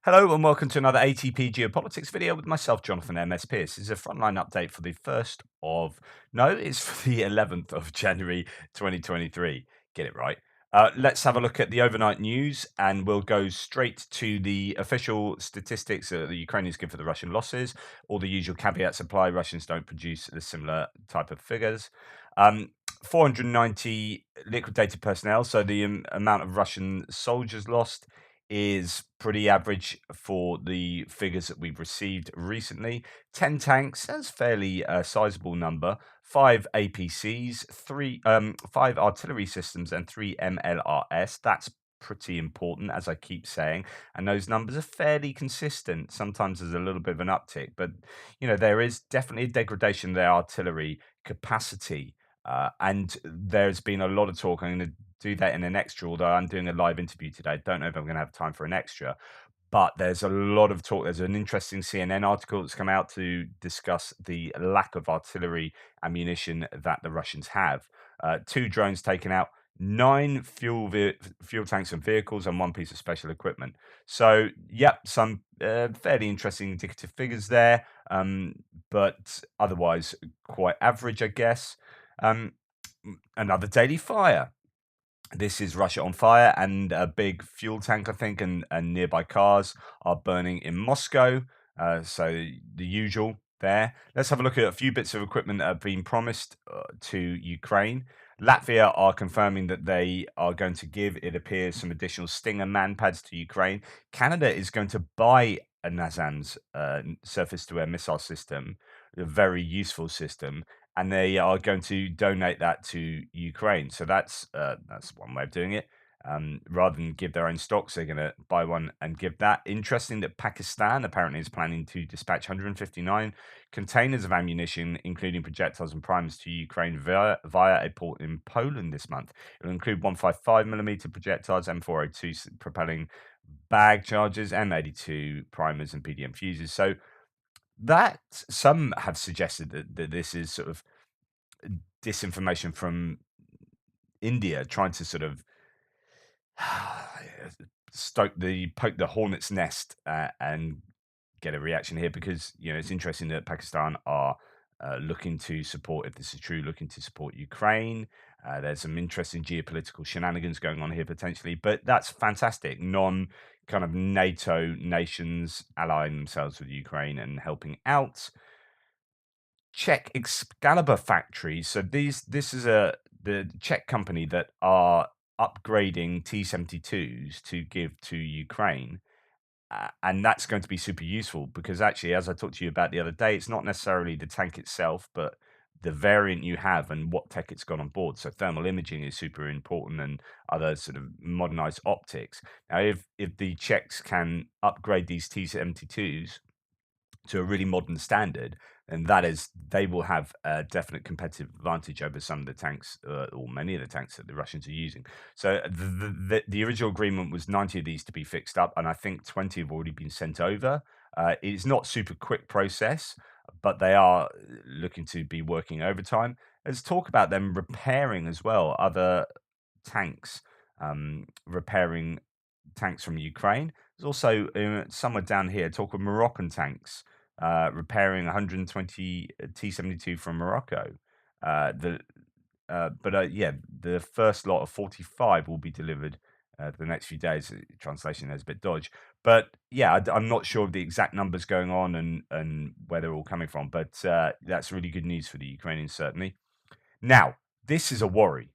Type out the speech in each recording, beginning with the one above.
Hello and welcome to another ATP Geopolitics video with myself, Jonathan MS Pearce. This is a frontline update for the it's for the 11th of January 2023. Get it right. Let's have a look at the overnight news and we'll go straight to the official statistics that the Ukrainians give for the Russian losses. All the usual caveats apply. Russians don't produce the similar type of figures. 490 liquidated personnel, so the amount of Russian soldiers lost is pretty average for the figures that we've received recently. 10 tanks, that's fairly sizable number. 5 APCs, 5 artillery systems, and 3 MLRS. That's pretty important, as I keep saying. And those numbers are fairly consistent. Sometimes there's a little bit of an uptick, but there is definitely a degradation of their artillery capacity. And there's been a lot of talk. I'm going to do that in an extra, although I'm doing a live interview today. I don't know if I'm going to have time for an extra, but there's a lot of talk. There's an interesting CNN article that's come out to discuss the lack of artillery ammunition that the Russians have. 2 drones taken out, 9 fuel tanks and vehicles, and 1 piece of special equipment. So, yep, some fairly interesting indicative figures there, but otherwise quite average, I guess. Another daily fire. This is Russia on fire, and a big fuel tank, I think, and nearby cars are burning in Moscow. So the usual there. Let's have a look at a few bits of equipment that have been promised to Ukraine. Latvia are confirming that they are going to give, it appears, some additional Stinger man pads to Ukraine. Canada is going to buy a NASAMS surface-to-air missile system, a very useful system, and they are going to donate that to Ukraine. So that's one way of doing it. Rather than give their own stocks, they're going to buy one and give that. Interesting that Pakistan apparently is planning to dispatch 159 containers of ammunition, including projectiles and primers, to Ukraine via a port in Poland this month. It'll include 155mm projectiles, M402 propelling bag charges, M82 primers, and PDM fuses. So that some have suggested that this is sort of disinformation from India trying to sort of poke the hornet's nest and get a reaction here, because it's interesting that Pakistan are looking to support, if this is true, looking to support Ukraine. There's some interesting geopolitical shenanigans going on here potentially, but that's fantastic. Kind of NATO nations allying themselves with Ukraine and helping out. Czech Excalibur factories. So this is the Czech company that are upgrading T-72s to give to Ukraine. And that's going to be super useful because actually, as I talked to you about the other day, it's not necessarily the tank itself, but the variant you have and what tech it's got on board. So thermal imaging is super important, and other sort of modernized optics. Now, if the Czechs can upgrade these T-72s to a really modern standard, and that is, they will have a definite competitive advantage over some of the tanks, or many of the tanks that the Russians are using. So the original agreement was 90 of these to be fixed up, and I think 20 have already been sent over. It's not super quick process, but they are looking to be working overtime. There's talk about them repairing as well other tanks, repairing tanks from Ukraine. There's also somewhere down here talk of Moroccan tanks repairing 120 T-72 from Morocco. The first lot of 45 will be delivered the next few days. Translation there's a bit dodge, but yeah, I'm not sure of the exact numbers going on and where they're all coming from. But that's really good news for the Ukrainians, certainly. Now, this is a worry.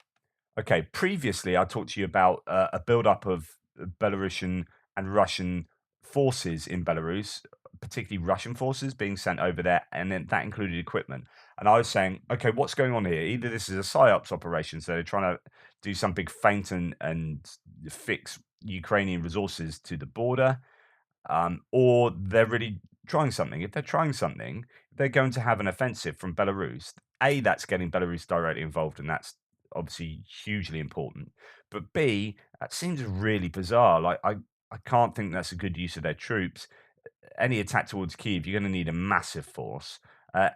Okay, previously I talked to you about a build-up of Belarusian and Russian forces in Belarus, particularly Russian forces being sent over there, and then that included equipment. And I was saying, okay, what's going on here? Either this is a psyops operation, so they're trying to do some big feint and fix Ukrainian resources to the border, or they're really trying something. If they're trying something, they're going to have an offensive from Belarus. That's getting Belarus directly involved, and that's obviously hugely important. But B, that seems really bizarre. Like I can't think that's a good use of their troops. Any attack towards Kiev, you're going to need a massive force.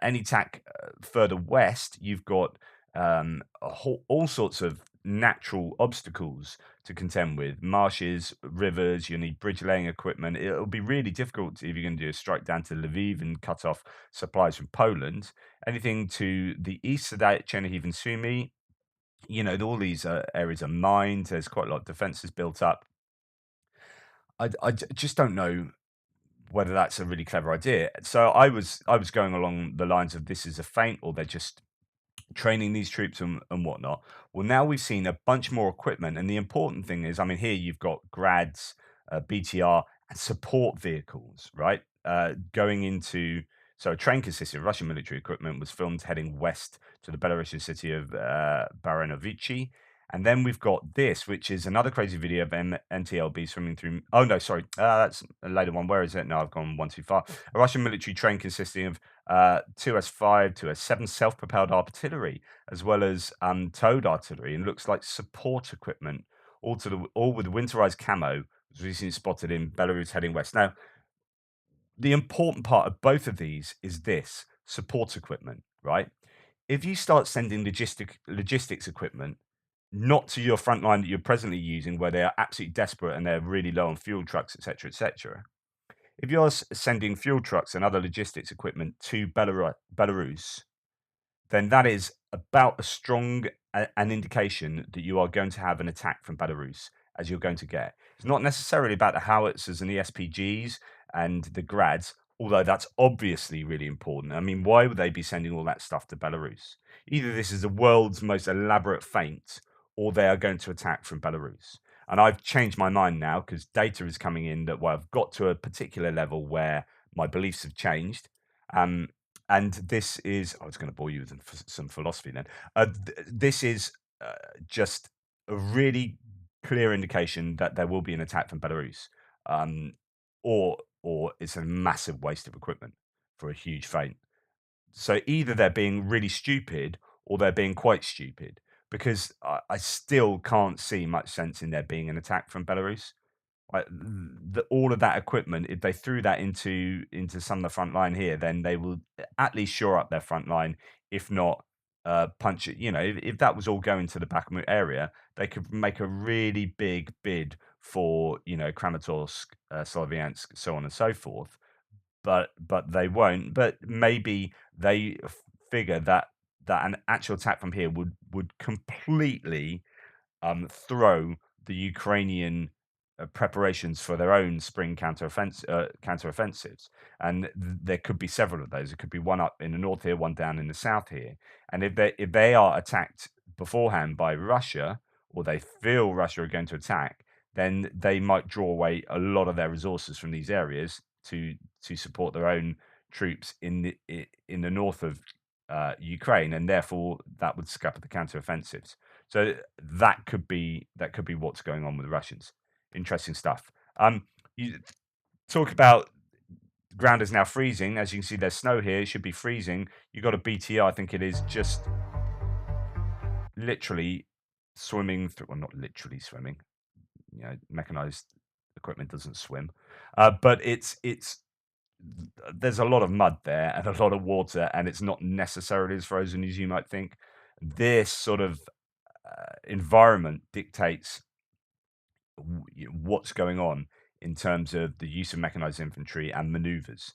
Any attack further west, you've got all sorts of natural obstacles to contend with. Marshes, rivers, you need bridge laying equipment. It'll be really difficult if you're going to do a strike down to Lviv and cut off supplies from Poland. Anything to the east of that, Chernihiv and Sumy, all these areas are mined. There's quite a lot of defenses built up. Just don't know whether that's a really clever idea. So I was going along the lines of this is a feint, or they're just training these troops and whatnot. Well, now we've seen a bunch more equipment, and the important thing is, I mean, here you've got grads, BTR, and support vehicles, right? Going into so a train consisting of Russian military equipment was filmed heading west to the Belarusian city of Baranovichi. And then we've got this, which is another crazy video of NTLB swimming through. Oh no, sorry, that's a later one. Where is it? No, I've gone one too far. A Russian military train consisting of two S5, two S7 self-propelled artillery, as well as towed artillery, and looks like support equipment, all with winterized camo, was recently spotted in Belarus heading west. Now, the important part of both of these is this support equipment, right? If you start sending logistics equipment not to your front line that you're presently using, where they are absolutely desperate and they're really low on fuel trucks, etc., if you're sending fuel trucks and other logistics equipment to Belarus, then that is about as strong an indication that you are going to have an attack from Belarus as you're going to get. It's not necessarily about the howitzers and the SPGs and the grads, although that's obviously really important. I mean, why would they be sending all that stuff to Belarus? Either this is the world's most elaborate feint, or they are going to attack from Belarus. And I've changed my mind now because data is coming in that, well, I've got to a particular level where my beliefs have changed. Um, and this is, I was going to bore you with some philosophy then. This is just a really clear indication that there will be an attack from Belarus, um, or it's a massive waste of equipment for a huge feint. So either they're being really stupid or they're being quite stupid, because I still can't see much sense in there being an attack from Belarus. Like all of that equipment, if they threw that into some of the front line here, then they will at least shore up their front line, if not punch it. If that was all going to the Bakhmut area, they could make a really big bid for Kramatorsk, Sloviansk, so on and so forth. But they won't. But maybe they figure that an actual attack from here would completely throw the Ukrainian preparations for their own spring counteroffensives, and there could be several of those. It could be one up in the north here, one down in the south here. And if they are attacked beforehand by Russia, or they feel Russia are going to attack, then they might draw away a lot of their resources from these areas to support their own troops in the north of Ukraine, and therefore that would scupper the counteroffensives. So that could be what's going on with the Russians. Interesting stuff. You talk about the ground is now freezing. As you can see, there's snow here. It should be freezing. You got a BTR, I think it is, just literally swimming through. Well, not literally swimming. Mechanized equipment doesn't swim, but it's there's a lot of mud there and a lot of water, and it's not necessarily as frozen as you might think. This sort of environment dictates what's going on in terms of the use of mechanized infantry and maneuvers.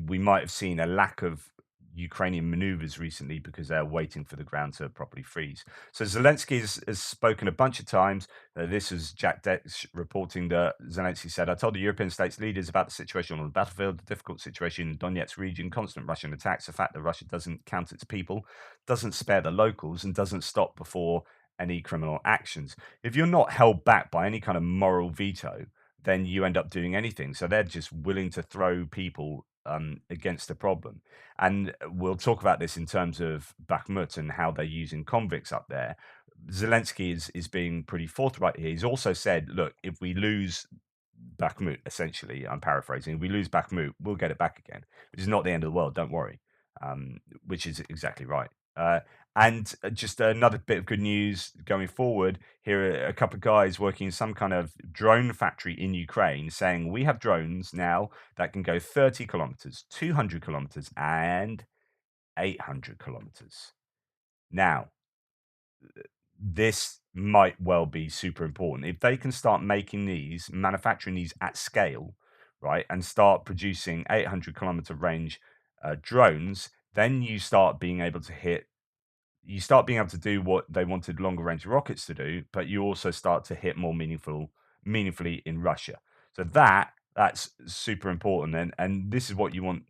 We might have seen a lack of Ukrainian maneuvers recently because they're waiting for the ground to properly freeze. So Zelensky has spoken a bunch of times. This is Jack Dex reporting that Zelensky said, "I told the European states leaders about the situation on the battlefield, the difficult situation in Donetsk region, constant Russian attacks, the fact that Russia doesn't count its people, doesn't spare the locals, and doesn't stop before any criminal actions." If you're not held back by any kind of moral veto, then you end up doing anything. So they're just willing to throw people against the problem. And we'll talk about this in terms of Bakhmut and how they're using convicts up there. Zelensky is being pretty forthright here. He's also said, look, if we lose Bakhmut, essentially, I'm paraphrasing, if we lose Bakhmut, we'll get it back again, which is not the end of the world, don't worry, which is exactly right. And just another bit of good news going forward. Here are a couple of guys working in some kind of drone factory in Ukraine saying we have drones now that can go 30 kilometers, 200 kilometers, and 800 kilometers. Now, this might well be super important. If they can start making these, manufacturing these at scale, right, and start producing 800-kilometer range drones, then you start being able to do what they wanted longer range rockets to do, but you also start to hit more meaningfully in Russia. So that's super important, and this is what you want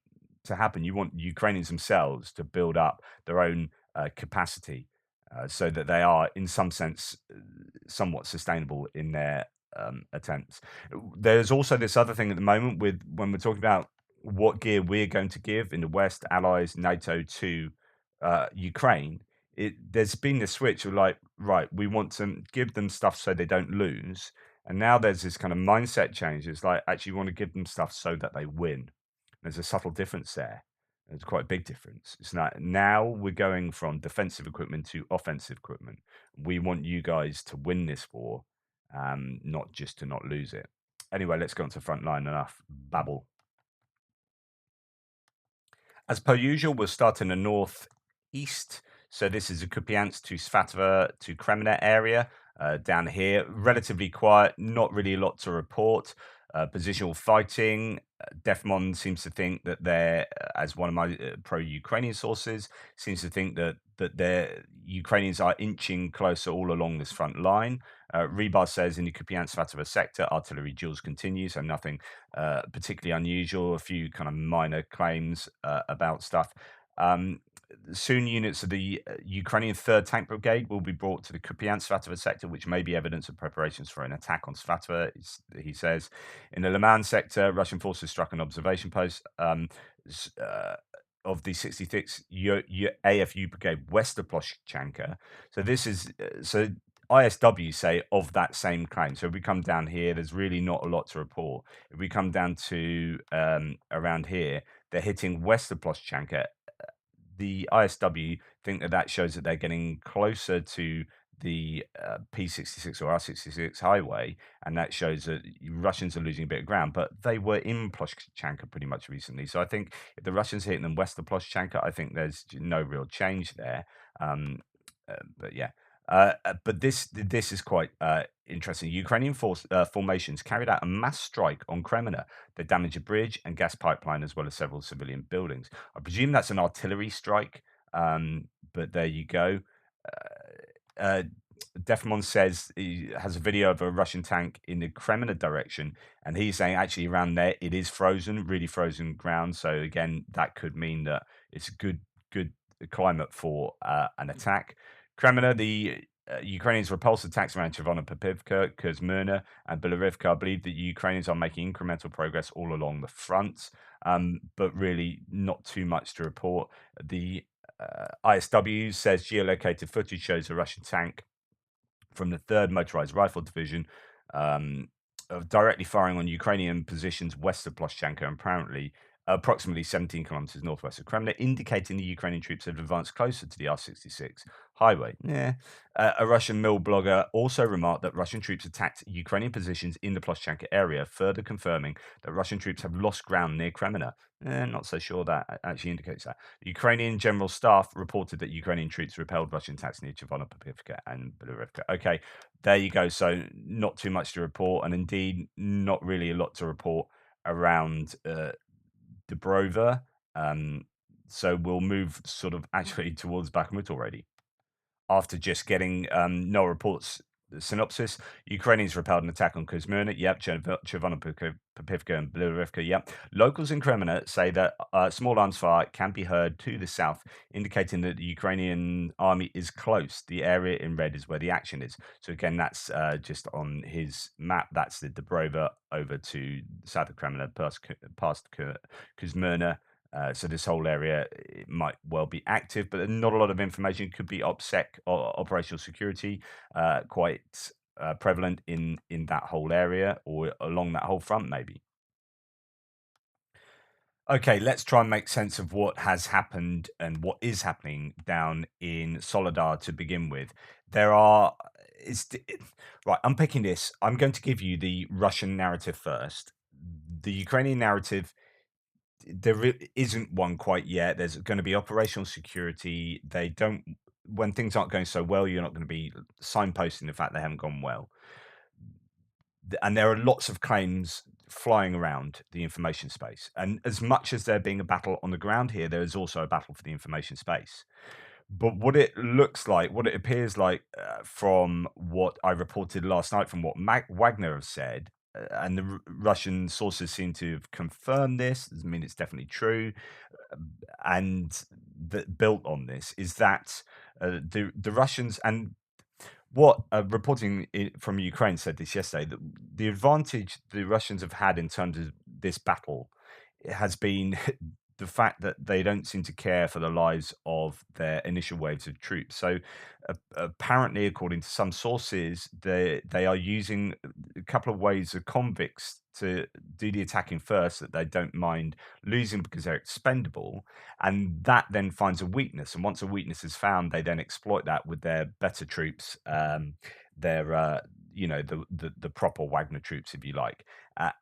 to happen. You want Ukrainians themselves to build up their own capacity, so that they are, in some sense, somewhat sustainable in their attempts. There's also this other thing at the moment with when we're talking about what gear we're going to give in the West, allies, NATO to Ukraine. There's been this switch of like, right, we want to give them stuff so they don't lose, and now there's this kind of mindset change. It's like actually you want to give them stuff so that they win. There's a subtle difference there. It's quite a big difference. It's not now we're going from defensive equipment to offensive equipment. We want you guys to win this war, not just to not lose it. Anyway, let's go on to Frontline. Enough babble. As per usual, we'll start in the northeast. So this is the Kupiansk to Svatove to Kreminna area. Down here, relatively quiet, not really a lot to report. Positional fighting. Defmon seems to think that as one of my pro-Ukrainian sources, seems to think that the Ukrainians are inching closer all along this front line. Rebar says in the Kupiansk Svatove sector, artillery duels continue, so nothing particularly unusual. A few kind of minor claims about stuff. Soon, units of the Ukrainian 3rd Tank Brigade will be brought to the Kupiansk Svatove sector, which may be evidence of preparations for an attack on Svatove, he says. In the Liman sector, Russian forces struck an observation post of the 66th AFU Brigade west of Ploshchanka. So this is so ISW say of that same claim. So if we come down here, there's really not a lot to report. If we come down to around here, they're hitting west of Ploshchanka. The ISW think that shows that they're getting closer to the P66 or R66 highway, and that shows that Russians are losing a bit of ground. But they were in Ploshchanka pretty much recently, so I think if the Russians are hitting them west of Ploshchanka, I think there's no real change there. But yeah. But this is quite interesting. Ukrainian formations carried out a mass strike on Kreminna. They damaged a bridge and gas pipeline as well as several civilian buildings. I presume that's an artillery strike, but there you go. Uh, Defmon says he has a video of a Russian tank in the Kreminna direction, and he's saying actually around there it is frozen, really frozen ground. So again, that could mean that it's a good climate for an attack. Kreminna, the Ukrainians repulsed attacks around Chervona-Popivka, Kuzmyrna, and Bilorivka. I believe that Ukrainians are making incremental progress all along the front, but really not too much to report. The ISW says geolocated footage shows a Russian tank from the 3rd Motorized Rifle Division directly firing on Ukrainian positions west of Ploshchanka and apparently approximately 17 kilometers northwest of Kreminna, indicating the Ukrainian troops had advanced closer to the R66 highway. Yeah. A Russian mill blogger also remarked that Russian troops attacked Ukrainian positions in the Ploshchanka area, further confirming that Russian troops have lost ground near Kreminna. Not so sure that actually indicates that. The Ukrainian General Staff reported that Ukrainian troops repelled Russian attacks near Chervona-Popivka and Bilorivka. Okay, there you go. So not too much to report, and indeed not really a lot to report around Dubrova. So we'll move sort of actually towards Bakhmut already. After just getting no reports, the synopsis: Ukrainians repelled an attack on Kuzmyrna. Yep, Chervona-Popivka and Bilorivka. Yep. Locals in Kreminna say that small arms fire can be heard to the south, indicating that the Ukrainian army is close. The area in red is where the action is. So again, that's just on his map. That's the Dubrova over to south of Kreminna, past Kuzmyrna. So this whole area it might well be active, but not a lot of information. Could be OPSEC or operational security, quite prevalent in that whole area or along that whole front, maybe. Okay, let's try and make sense of what has happened and what is happening down in Soledar to begin with. There are, right, unpicking this, I'm going to give you the Russian narrative first. The Ukrainian narrative, there isn't one quite yet. There's going to be operational security. They don't when things aren't going so well, you're not going to be signposting the fact they haven't gone well. And there are lots of claims flying around the information space. And as much as there being a battle on the ground here, there is also a battle for the information space. But what it looks like, what it appears like from what I reported last night, from what Wagner have said, and the Russian sources seem to have confirmed this, doesn't mean it's definitely true, and that built on this is that the Russians and what reporting from Ukraine said this yesterday, that the advantage the Russians have had in terms of this battle has been the fact that they don't seem to care for the lives of their initial waves of troops. So apparently, according to some sources, they are using a couple of waves of convicts to do the attacking first, that they don't mind losing because they're expendable, and that then finds a weakness. And once a weakness is found, they then exploit that with their better troops, their the proper Wagner troops, if you like,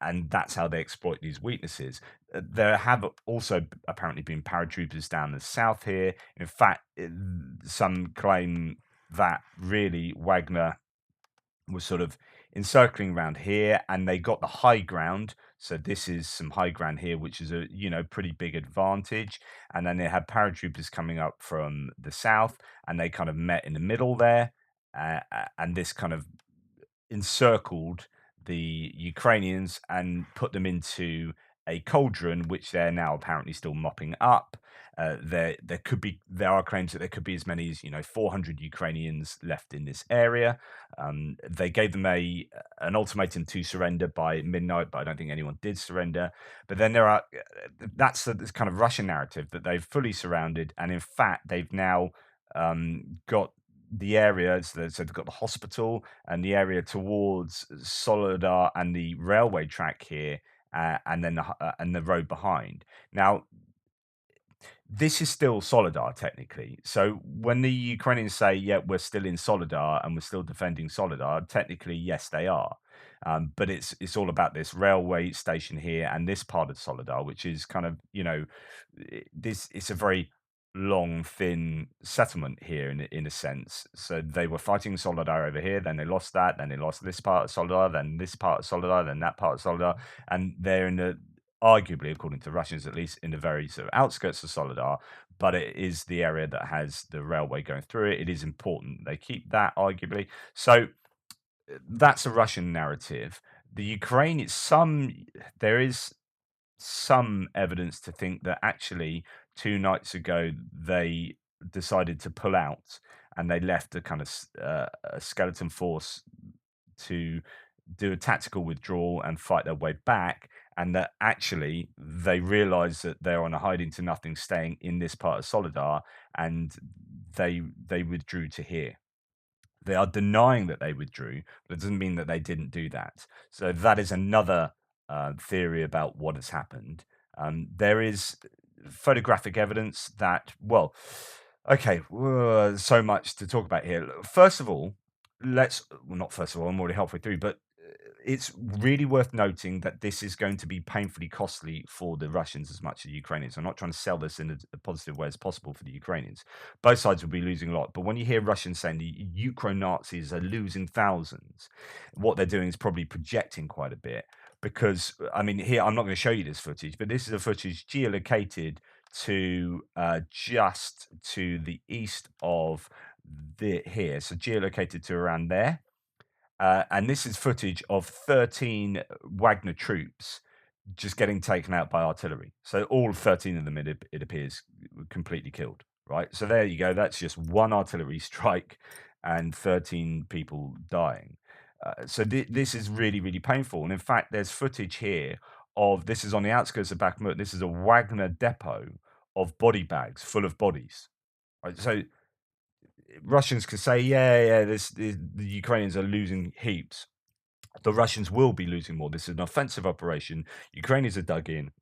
and that's how they exploit these weaknesses. There have also apparently been paratroopers down the south here. In fact, some claim that really Wagner was sort of encircling around here, and they got the high ground. So this is some high ground here, which is a pretty big advantage. And then they had paratroopers coming up from the south, and they kind of met in the middle there, and this kind of encircled the Ukrainians and put them into a cauldron, which they're now apparently still mopping up. There are claims that there could be as many as 400 Ukrainians left in this area. They gave them an ultimatum to surrender by midnight, but I don't think anyone did surrender. But then that's this kind of Russian narrative that they've fully surrounded, and in fact they've now got the areas. So they've got the hospital and the area towards Soledar and the railway track here, and then the road behind. Now, this is still Soledar technically. So when the Ukrainians say, "Yeah, we're still in Soledar and we're still defending Soledar," technically, yes, they are. But it's all about this railway station here and this part of Soledar, which is kind of this. It's a very long, thin settlement here in a sense. So they were fighting Soledar over here, then they lost that, then they lost this part of Soledar, then this part of Soledar, then that part of Soledar, and they're in the arguably, according to Russians at least, in the very sort of outskirts of Soledar, but it is the area that has the railway going through it. It is important they keep that, arguably. So that's a Russian narrative. The Ukraine, there is some evidence to think that actually 2 nights ago they decided to pull out, and they left a kind of a skeleton force to do a tactical withdrawal and fight their way back, and that actually they realized that they're on a hiding to nothing staying in this part of Solidar, and they withdrew to here. They are denying that they withdrew, but it doesn't mean that they didn't do that. So that is another theory about what has happened. There is photographic evidence that, well, okay, so much to talk about here. First of all, not first of all, I'm already halfway through, but it's really worth noting that this is going to be painfully costly for the Russians as much as the Ukrainians. I'm not trying to sell this in a positive way as possible for the Ukrainians. Both sides will be losing a lot. But when you hear Russians saying the Ukro-Nazis are losing thousands, what they're doing is probably projecting quite a bit. Because, I mean, here, I'm not going to show you this footage, but this is a footage geolocated to just to the east of here. So geolocated to around there. And this is footage of 13 Wagner troops just getting taken out by artillery. So all 13 of them, it appears, were completely killed. Right. So there you go. That's just one artillery strike and 13 people dying. So this is really, really painful. And in fact, there's footage here of this is on the outskirts of Bakhmut. This is a Wagner depot of body bags full of bodies. Right. So Russians could say, yeah, the Ukrainians are losing heaps. The Russians will be losing more. This is an offensive operation. Ukrainians are dug in.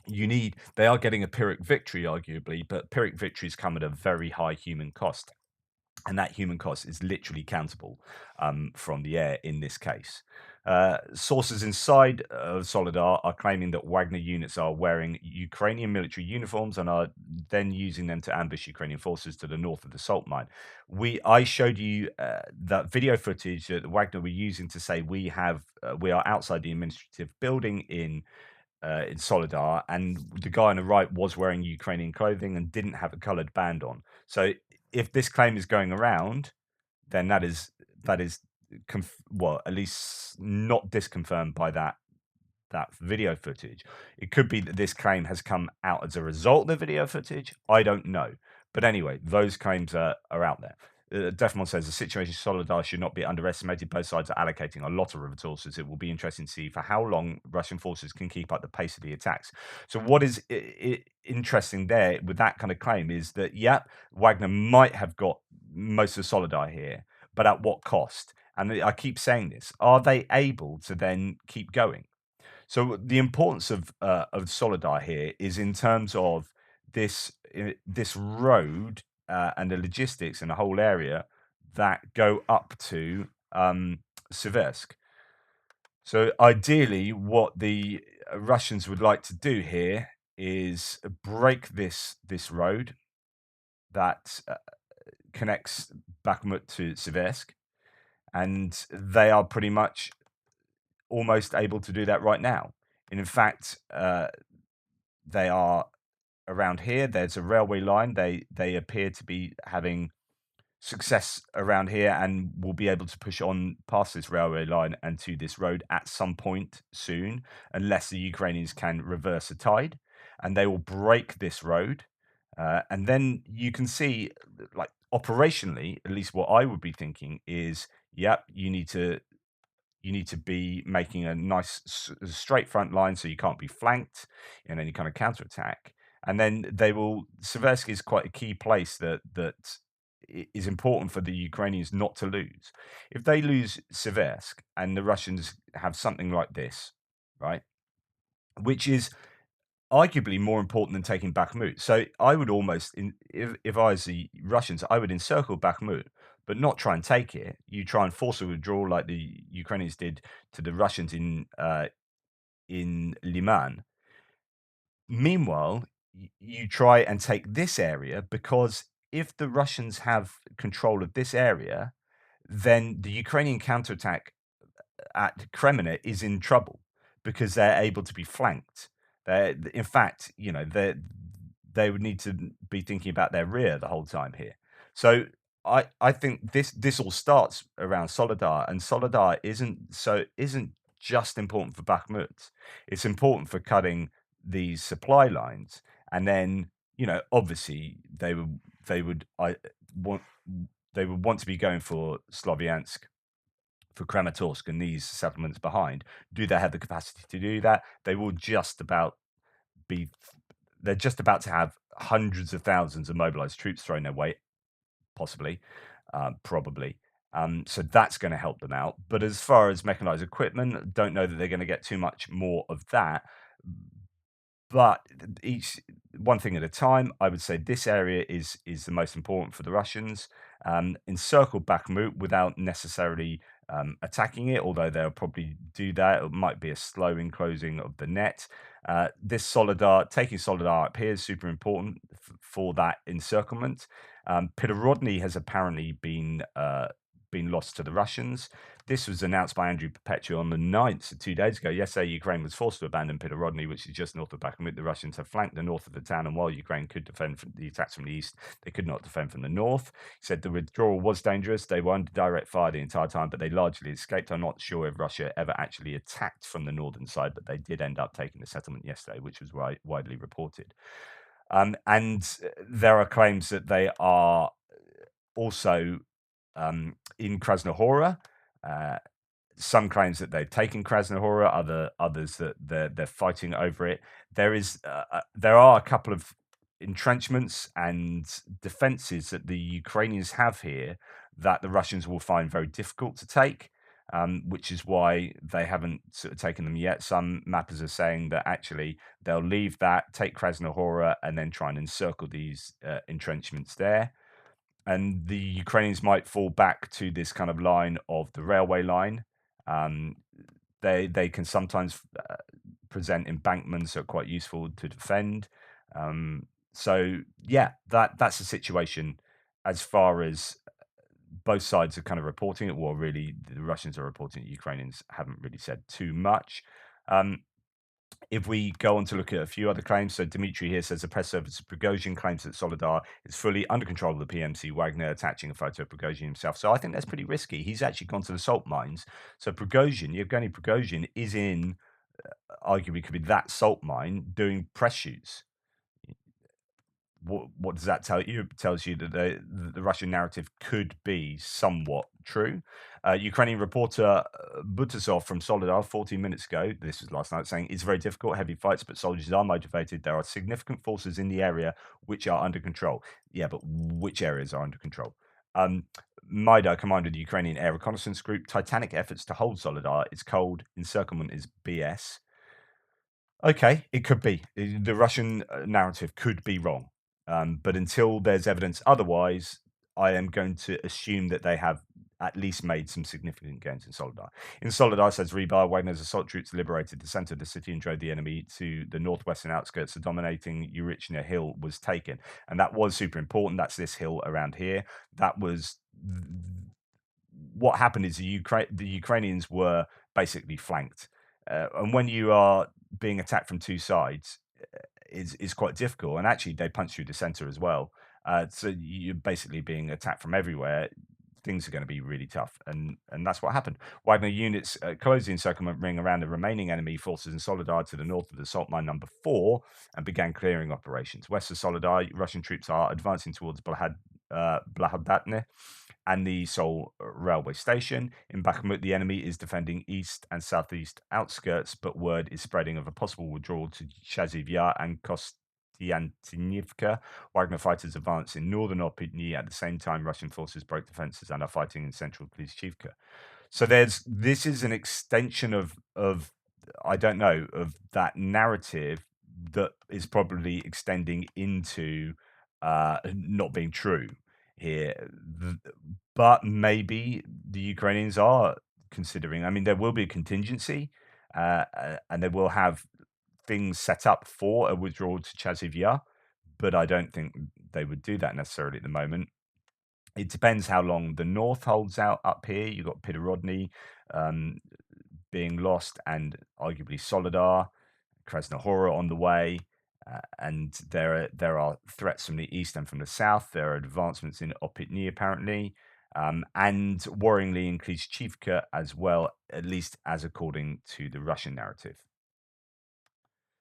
They are getting a Pyrrhic victory, arguably, but Pyrrhic victories come at a very high human cost. And that human cost is literally countable from the air in this case. Sources inside of Soledar are claiming that Wagner units are wearing Ukrainian military uniforms and are then using them to ambush Ukrainian forces to the north of the salt mine. I showed you that video footage that Wagner were using to say we are outside the administrative building in Soledar, and the guy on the right was wearing Ukrainian clothing and didn't have a coloured band on. So if this claim is going around, then that is well, at least not disconfirmed by that video footage. It could be that this claim has come out as a result of the video footage. I don't know. But anyway, those claims are out there. Defmon says the situation in Soledar should not be underestimated. Both sides are allocating a lot of resources. It will be interesting to see for how long Russian forces can keep up the pace of the attacks. So, what is interesting there with that kind of claim is that, yeah, Wagner might have got most of Soledar here, but at what cost? And I keep saying this: are they able to then keep going? So the importance of Soledar here is in terms of this road and the logistics and the whole area that go up to Seversk. So ideally, what the Russians would like to do here is break this road that connects Bakhmut to Seversk, and they are pretty much almost able to do that right now. And in fact, they are around here. There's a railway line. They appear to be having success around here and will be able to push on past this railway line and to this road at some point soon, unless the Ukrainians can reverse the tide, and they will break this road. And then you can see, like operationally, at least what I would be thinking is, yep, you need to be making a nice straight front line so you can't be flanked in any kind of counterattack. And then they will. Seversky is quite a key place that is important for the Ukrainians not to lose. If they lose Seversk and the Russians have something like this, right, which is arguably more important than taking Bakhmut. So I would almost, if I was the Russians, I would encircle Bakhmut, but not try and take it. You try and force a withdrawal like the Ukrainians did to the Russians in Liman. Meanwhile, you try and take this area, because if the Russians have control of this area, then the Ukrainian counterattack at Kreminna is in trouble because they're able to be flanked. In fact, they would need to be thinking about their rear the whole time here. So I think this all starts around Soledar, and Soledar isn't just important for Bakhmut. It's important for cutting these supply lines, and then obviously want they would want to be going for Sloviansk, for Kramatorsk and these settlements behind. Do they have the capacity to do that? Be they're just about to have hundreds of thousands of mobilized troops thrown their way, possibly, probably. So that's going to help them out. But as far as mechanized equipment, don't know that they're going to get too much more of that. But each one thing at a time, I would say this area is the most important for the Russians. Encircle Bakhmut without necessarily attacking it, although they'll probably do that. It might be a slow enclosing of the net. This Soledar, taking Soledar up here is super important for that encirclement. Pirorodny has apparently been lost to the Russians. This was announced by Andrew Perpetua on the 9th, so 2 days ago. Yesterday, Ukraine was forced to abandon Pirorodny, which is just north of Bakhmut. The Russians have flanked the north of the town, and while Ukraine could defend from the attacks from the east, they could not defend from the north. He said the withdrawal was dangerous. They were under direct fire the entire time, but they largely escaped. I'm not sure if Russia ever actually attacked from the northern side, but they did end up taking the settlement yesterday, which was widely reported. And there are claims that they are also in Krasnohora. Some claims that they've taken Krasnohora, others that they're fighting over it. There are a couple of entrenchments and defenses that the Ukrainians have here that the Russians will find very difficult to take, which is why they haven't sort of taken them yet. Some mappers are saying that actually they'll leave that, take Krasnohora, and then try and encircle these entrenchments there. And the Ukrainians might fall back to this kind of line of the railway line, Um, they can sometimes present embankments that are quite useful to defend. Um, so yeah, that's the situation as far as both sides are kind of reporting it. Well, really, the Russians are reporting it. Ukrainians haven't really said too much. Um, if we go on to look at a few other claims, so Dmitry here says the press service of Prigozhin claims that Soledar is fully under control of the PMC Wagner, attaching a photo of Prigozhin himself. So I think that's pretty risky. He's actually gone to the salt mines. So Prigozhin, Yevgeny Prigozhin, is in arguably could be that salt mine doing press shoots. What does that tell you? It tells you that the Russian narrative could be somewhat true. Ukrainian reporter Butasov from Soledar 14 minutes ago, this was last night, saying it's very difficult, heavy fights, but soldiers are motivated. There are significant forces in the area which are under control. Yeah, but which areas are under control? Maida, commander of the Ukrainian Air Reconnaissance Group, titanic efforts to hold Soledar. It's cold. Encirclement is BS. Okay, it could be. The Russian narrative could be wrong. But until there's evidence otherwise, I am going to assume that they have at least made some significant gains in Soledar. In Soledar, says Rebar, Wagner's assault troops liberated the center of the city and drove the enemy to the northwestern outskirts. The dominating Urichna hill was taken. And that was super important. That's this hill around here. That was what happened is the Ukrainians were basically flanked. And when you are being attacked from two sides, is quite difficult. And actually, they punch through the center as well. So you're basically being attacked from everywhere. Things are going to be really tough, and that's what happened. Wagner units closed the encirclement ring around the remaining enemy forces in Soledar to the north of the salt mine number 4 and began clearing operations. West of Soledar, Russian troops are advancing towards Blahodatne and the Sol railway station. In Bakhmut, the enemy is defending east and southeast outskirts, but word is spreading of a possible withdrawal to Chaziv Yar and Kostiantinivka. Wagner fighters advance in northern Opitny. At the same time, Russian forces broke defenses and are fighting in central Klishchivka. So this is an extension of I don't know, of that narrative that is probably extending into not being true here. But maybe the Ukrainians are considering. I mean, there will be a contingency, and they will have things set up for a withdrawal to Chaziv Yar, but I don't think they would do that necessarily at the moment. It depends how long the north holds out up here. You've got Pidorodny um, being lost, and arguably Soledar, Krasnohora on the way. And there are threats from the east and from the south. There are advancements in Opitny, apparently, and worryingly in Klishchivka as well, at least as according to the Russian narrative.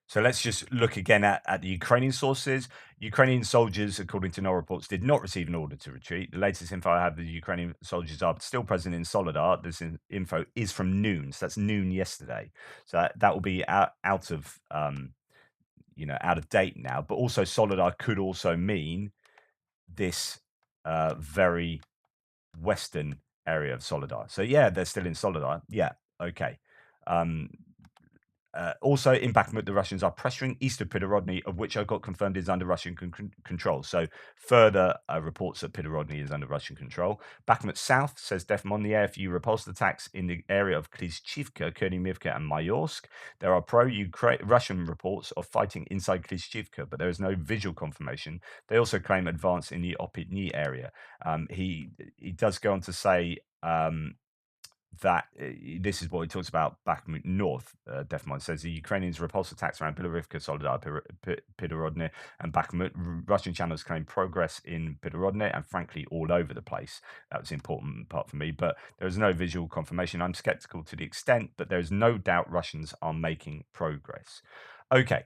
So let's just look again at the Ukrainian sources. Ukrainian soldiers, according to no reports, did not receive an order to retreat. The latest info I have, the Ukrainian soldiers are still present in Soledar. This info is from noon, so that's noon yesterday. So that will be out of out of date now. But also Soledar could also mean this very western area of Soledar. So yeah, they're still in Soledar. Yeah, okay. Also, in Bakhmut, the Russians are pressuring east of Pidorodny, of which I got confirmed is under Russian control. So, further reports that Pidorodny is under Russian control. Bakhmut South, says Defmon, the AFU repulsed attacks in the area of Klishchivka, Kernimivka, and Mayorsk. There are pro-Russian reports of fighting inside Klishchivka, but there is no visual confirmation. They also claim advance in the Opitny area. He does go on to say that this is what he talks about Bakhmut North. Defmon says the Ukrainians repulse attacks around Bilorivka, Soledar, Pidorodne, and Bakhmut. Russian channels claim progress in Pidorodne and frankly all over the place. That was the important part for me, but there is no visual confirmation. I'm skeptical to the extent, but there is no doubt Russians are making progress. Okay,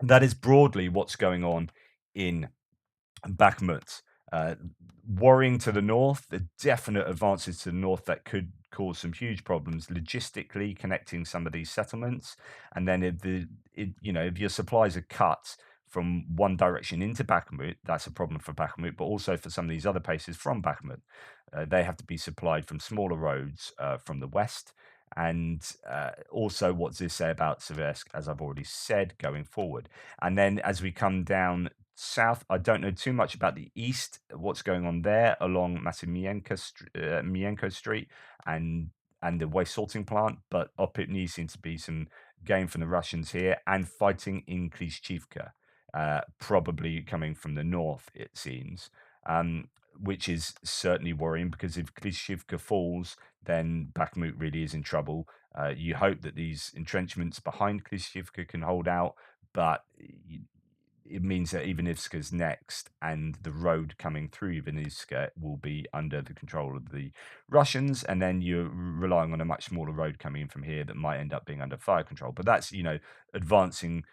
that is broadly what's going on in Bakhmut. Worrying to the north, the definite advances to the north that could cause some huge problems logistically connecting some of these settlements. And then if your supplies are cut from one direction into Bakhmut, that's a problem for Bakhmut, but also for some of these other places from Bakhmut. They have to be supplied from smaller roads from the west. And also, what does this say about Seversk, as I've already said, going forward? And then as we come down south, I don't know too much about the east, what's going on there along Massimienko Street and and the waste sorting plant, but Opitny seems to be some gain from the Russians here and fighting in Klishchivka, probably coming from the north, it seems, which is certainly worrying because if Klishchivka falls, then Bakhmut really is in trouble. You hope that these entrenchments behind Klishchivka can hold out, but it means that Ivanivska's next, and the road coming through Ivanivska will be under the control of the Russians, and then you're relying on a much smaller road coming in from here that might end up being under fire control. But that's, advancing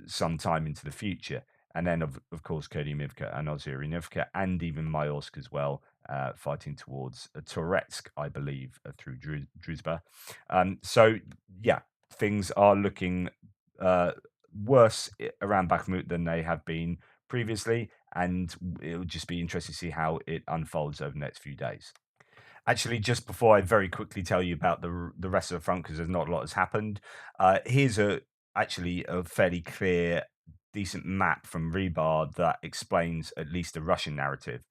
some time into the future. And then, of course, Kodiimivka and Ozerinivka, and even Mayorsk as well, fighting towards Toretsk, I believe, through Druzhba. So, yeah, things are looking uh, worse around Bakhmut than they have been previously, and it'll just be interesting to see how it unfolds over the next few days. Actually, just before I very quickly tell you about the rest of the front, because there's not a lot has happened, here's actually a fairly clear, decent map from Rebar that explains at least the Russian narrative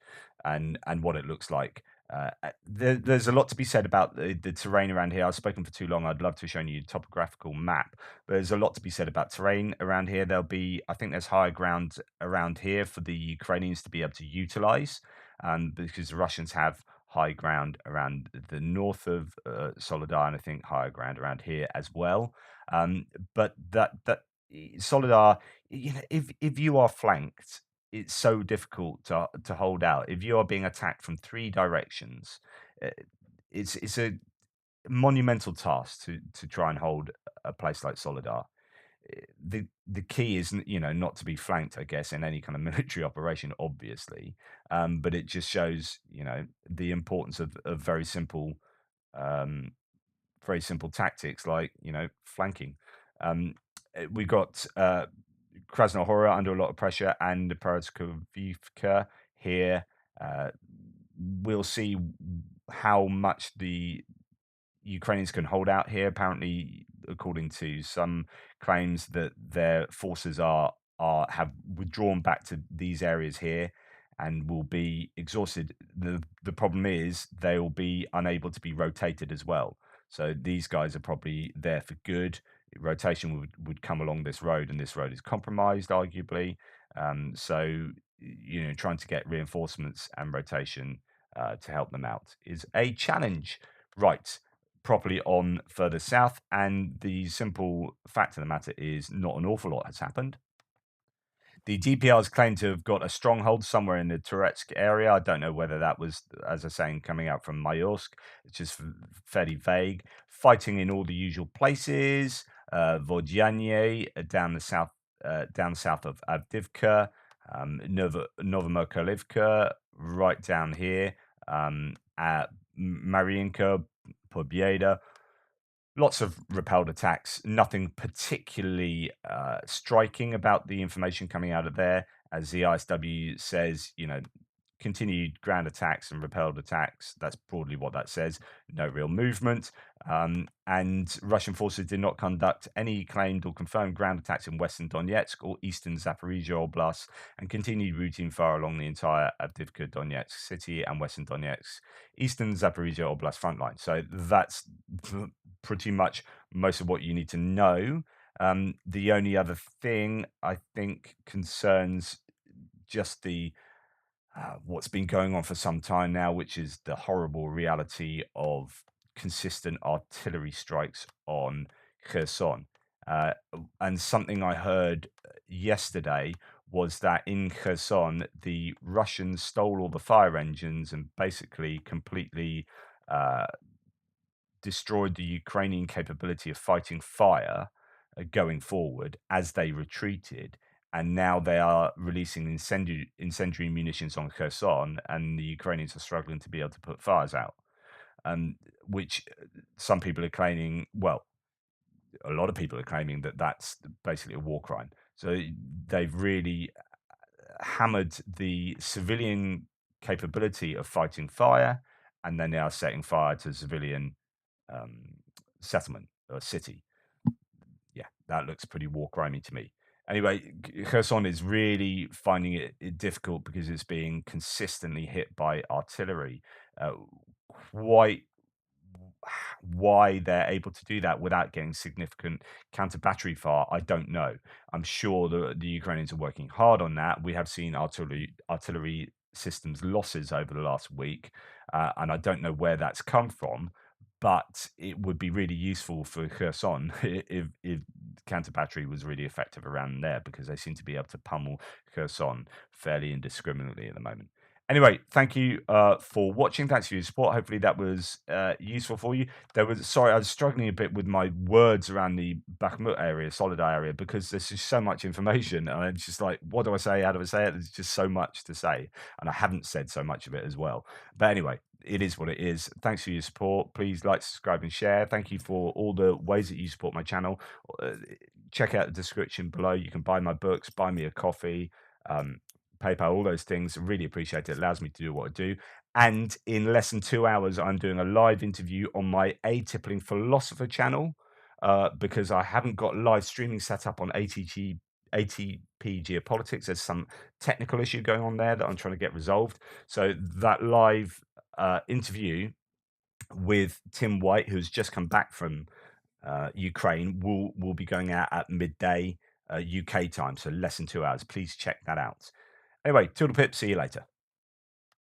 and what it looks like. There's a lot to be said about the terrain around here. I've spoken for too long. I'd love to show you a topographical map, but there's a lot to be said about terrain around here. I think there's higher ground around here for the Ukrainians to be able to utilize, because the Russians have high ground around the north of Soledar, and I think higher ground around here as well. But that Soledar, if you are flanked, it's so difficult to hold out. If you are being attacked from three directions, uh, it's a monumental task to try and hold a place like Soledar. The key is not to be flanked, I guess, in any kind of military operation, obviously, but it just shows the importance of um, very simple tactics like flanking. um, we got Krasnohora under a lot of pressure, and Pereskovivka here. uh, we'll see how much the Ukrainians can hold out here. Apparently, according to some claims, that their forces have withdrawn back to these areas here and will be exhausted. The problem is they will be unable to be rotated as well. So these guys are probably there for good. Rotation would come along this road, and this road is compromised, arguably. So trying to get reinforcements and rotation to help them out is a challenge. Right, properly on further south, and the simple fact of the matter is not an awful lot has happened. The DPRs claim to have got a stronghold somewhere in the Turetsk area. I don't know whether that was, as I was saying, coming out from Mayorsk. It's just fairly vague. Fighting in all the usual places. Vodyanye down south of Avdivka. Novomokolivka right down here. At Mariinka, Pobieda. Lots of repelled attacks, nothing particularly striking about the information coming out of there. As the ISW says, continued ground attacks and repelled attacks. That's broadly what that says. No real movement. And Russian forces did not conduct any claimed or confirmed ground attacks in Western Donetsk or Eastern Zaporizhia Oblast, and continued routine fire along the entire Avdiivka Donetsk city and Western Donetsk, Eastern Zaporizhia Oblast front line. So that's pretty much most of what you need to know. The only other thing I think concerns just the what's been going on for some time now, which is the horrible reality of consistent artillery strikes on Kherson. And something I heard yesterday was that in Kherson, the Russians stole all the fire engines and basically completely uh, destroyed the Ukrainian capability of fighting fire going forward as they retreated. And now they are releasing incendiary munitions on Kherson, and the Ukrainians are struggling to be able to put fires out. Which some people are claiming, well, a lot of people are claiming that that's basically a war crime. So they've really hammered the civilian capability of fighting fire, and then they are setting fire to civilian um, settlement or city. Yeah, that looks pretty war crimey to me. Anyway, Kherson is really finding it difficult because it's being consistently hit by artillery. Uh, quite why they're able to do that without getting significant counter battery fire, I don't know. I'm sure the Ukrainians are working hard on that. We have seen artillery systems losses over the last week, and I don't know where that's come from. But it would be really useful for Kherson if counter battery was really effective around there, because they seem to be able to pummel Kherson fairly indiscriminately at the moment. Anyway, thank you for watching. Thanks for your support. Hopefully that was useful for you. Sorry, I was struggling a bit with my words around the Bakhmut area, Soledar area, because there's just so much information, and it's just like, what do I say? How do I say it? There's just so much to say, and I haven't said so much of it as well. But anyway, it is what it is. Thanks for your support. Please like, subscribe, and share. Thank you for all the ways that you support my channel. Check out the description below. You can buy my books, buy me a coffee. PayPal, all those things. Really appreciate it. It allows me to do what I do. And in less than 2 hours, I'm doing a live interview on my Atypical Philosopher channel, because I haven't got live streaming set up on ATP Geopolitics. There's some technical issue going on there that I'm trying to get resolved. So that live interview with Tim White, who's just come back from Ukraine, will be going out at midday UK time, so less than 2 hours. Please check that out. Anyway, Toodle Pip, see you later.